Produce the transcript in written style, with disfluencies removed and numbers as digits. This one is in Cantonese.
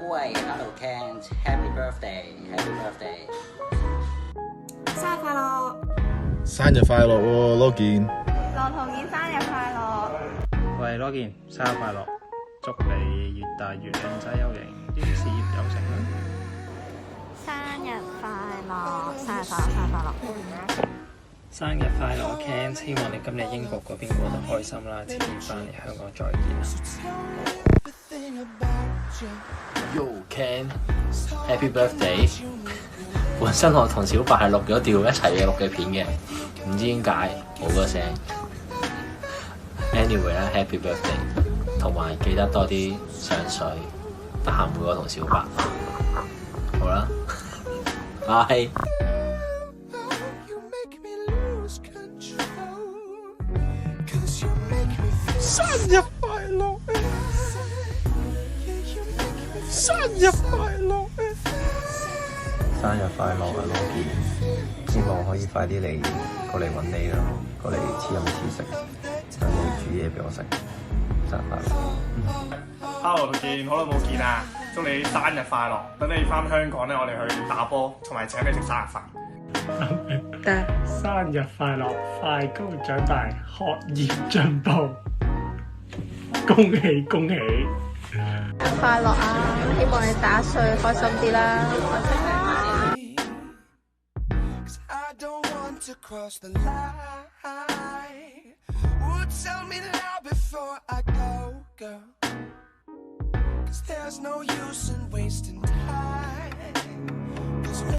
喂，Hello Kent，Happy Birthday，Happy Birthday！生日快樂！生日快樂喎，Logan！羅童健生日快樂！喂，Logan，生日快樂！祝你越大越靚仔有型，啲事業有成啦！生日快樂！生日快樂！生日快樂！生日快樂，Ken！希望你今日英國嗰邊過得開心啦，遲啲翻嚟香港再見啦！ Yo Ken，Happy Birthday！ 本身我同小白係錄咗條一齊嘅錄嘅片嘅，唔知點解冇個聲。Anyway 啦，Happy Birthday！ 同埋記得多啲上水，得閒會我同小白。好啦，拜。生日快樂！生日快樂！生日快樂啊，Logan！希望可以快啲嚟過嚟揾你啦，過嚟黐飲黐食，等你煮嘢俾我食。生日快樂！Hello，陶健，好耐冇見啊！祝你生日快樂！等你翻香港咧，我哋去打波，同埋請你食生日飯。爹，生日快樂！快高長大，學業進步，恭喜恭喜！快樂啊！希望你打碎開心啲啦！There's no use in wasting time.